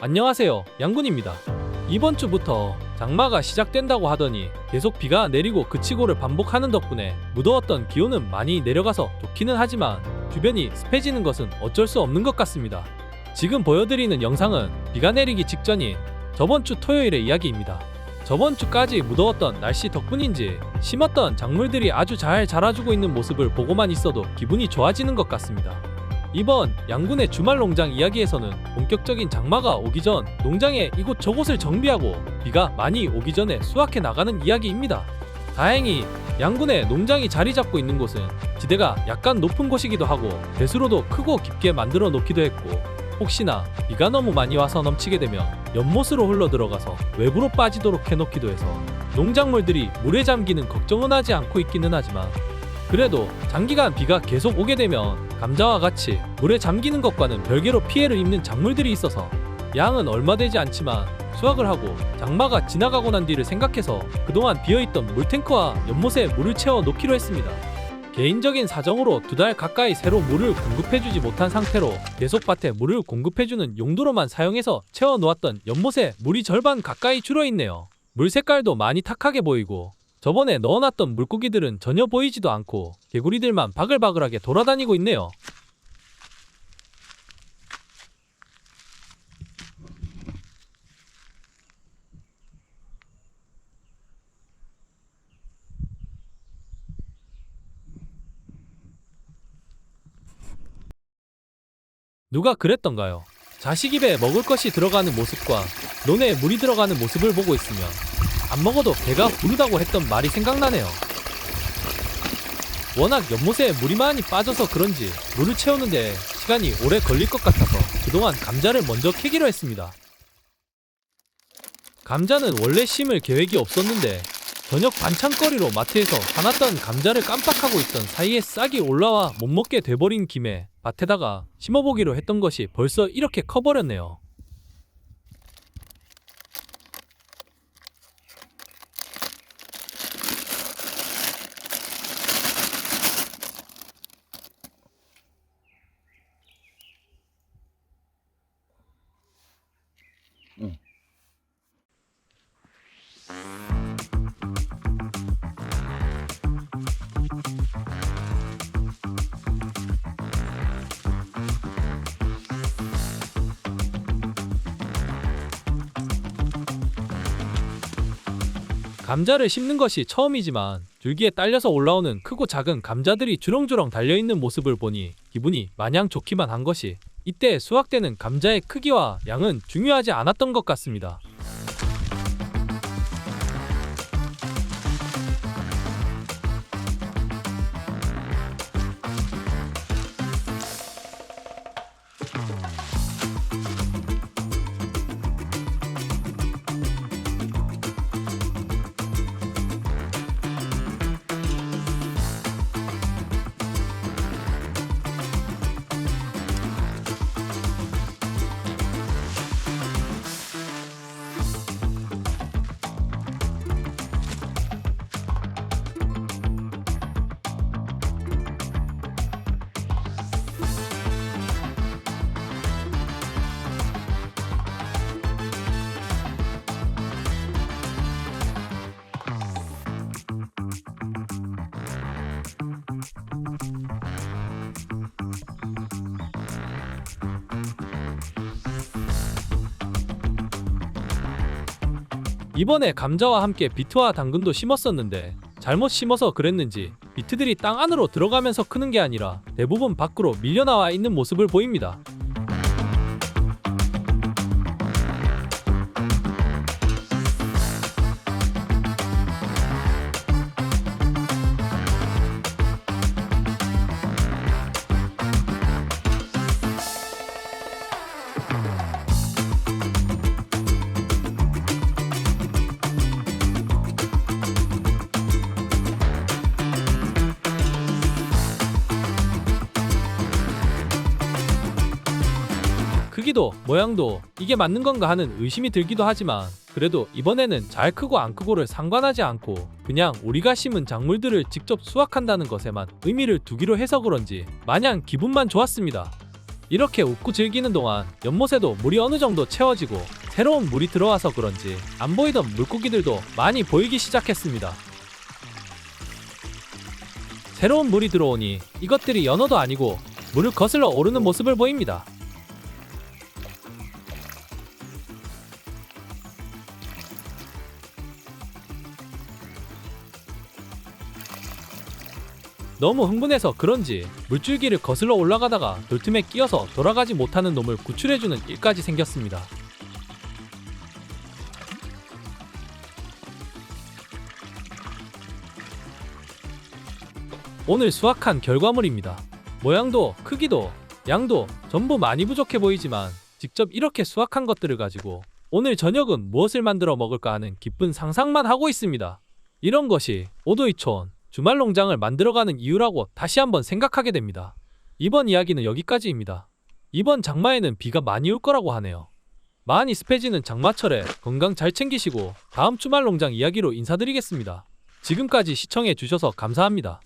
안녕하세요, 양군입니다. 이번 주부터 장마가 시작된다고 하더니 계속 비가 내리고 그치고를 반복하는 덕분에 무더웠던 기온은 많이 내려가서 좋기는 하지만 주변이 습해지는 것은 어쩔 수 없는 것 같습니다. 지금 보여드리는 영상은 비가 내리기 직전인 저번 주 토요일의 이야기입니다. 저번 주까지 무더웠던 날씨 덕분인지 심었던 작물들이 아주 잘 자라주고 있는 모습을 보고만 있어도 기분이 좋아지는 것 같습니다. 이번 양군의 주말 농장 이야기에서는 본격적인 장마가 오기 전 농장의 이곳저곳을 정비하고 비가 많이 오기 전에 수확해 나가는 이야기입니다. 다행히 양군의 농장이 자리 잡고 있는 곳은 지대가 약간 높은 곳이기도 하고 배수로도 크고 깊게 만들어 놓기도 했고, 혹시나 비가 너무 많이 와서 넘치게 되면 연못으로 흘러 들어가서 외부로 빠지도록 해놓기도 해서 농작물들이 물에 잠기는 걱정은 하지 않고 있기는 하지만, 그래도 장기간 비가 계속 오게 되면 감자와 같이 물에 잠기는 것과는 별개로 피해를 입는 작물들이 있어서 양은 얼마 되지 않지만 수확을 하고 장마가 지나가고 난 뒤를 생각해서 그동안 비어있던 물탱크와 연못에 물을 채워 놓기로 했습니다. 개인적인 사정으로 2달 가까이 새로 물을 공급해주지 못한 상태로 계속 밭에 물을 공급해주는 용도로만 사용해서 채워 놓았던 연못에 물이 절반 가까이 줄어있네요. 물 색깔도 많이 탁하게 보이고 저번에 넣어놨던 물고기들은 전혀 보이지도 않고 개구리들만 바글바글하게 돌아다니고 있네요. 누가 그랬던가요? 자식 입에 먹을 것이 들어가는 모습과 논에 물이 들어가는 모습을 보고 있으면 안 먹어도 배가 부르다고 했던 말이 생각나네요. 워낙 연못에 물이 많이 빠져서 그런지 물을 채우는데 시간이 오래 걸릴 것 같아서 그동안 감자를 먼저 캐기로 했습니다. 감자는 원래 심을 계획이 없었는데 저녁 반찬거리로 마트에서 사놨던 감자를 깜빡하고 있던 사이에 싹이 올라와 못 먹게 돼버린 김에 밭에다가 심어보기로 했던 것이 벌써 이렇게 커버렸네요. 감자를 심는 것이 처음이지만 줄기에 딸려서 올라오는 크고 작은 감자들이 주렁주렁 달려있는 모습을 보니 기분이 마냥 좋기만 한 것이, 이때 수확되는 감자의 크기와 양은 중요하지 않았던 것 같습니다. 이번에 감자와 함께 비트와 당근도 심었었는데 잘못 심어서 그랬는지 비트들이 땅 안으로 들어가면서 크는 게 아니라 대부분 밖으로 밀려나와 있는 모습을 보입니다. 크기도 모양도 이게 맞는 건가 하는 의심이 들기도 하지만, 그래도 이번에는 잘 크고 안 크고를 상관하지 않고 그냥 우리가 심은 작물들을 직접 수확한다는 것에만 의미를 두기로 해서 그런지 마냥 기분만 좋았습니다. 이렇게 웃고 즐기는 동안 연못에도 물이 어느 정도 채워지고 새로운 물이 들어와서 그런지 안 보이던 물고기들도 많이 보이기 시작했습니다. 새로운 물이 들어오니 이것들이 연어도 아니고 물을 거슬러 오르는 모습을 보입니다. 너무 흥분해서 그런지 물줄기를 거슬러 올라가다가 돌틈에 끼어서 돌아가지 못하는 놈을 구출해주는 일까지 생겼습니다. 오늘 수확한 결과물입니다. 모양도 크기도 양도 전부 많이 부족해 보이지만 직접 이렇게 수확한 것들을 가지고 오늘 저녁은 무엇을 만들어 먹을까 하는 기쁜 상상만 하고 있습니다. 이런 것이 오도이촌 주말 농장을 만들어가는 이유라고 다시 한번 생각하게 됩니다. 이번 이야기는 여기까지입니다. 이번 장마에는 비가 많이 올 거라고 하네요. 많이 습해지는 장마철에 건강 잘 챙기시고 다음 주말 농장 이야기로 인사드리겠습니다. 지금까지 시청해 주셔서 감사합니다.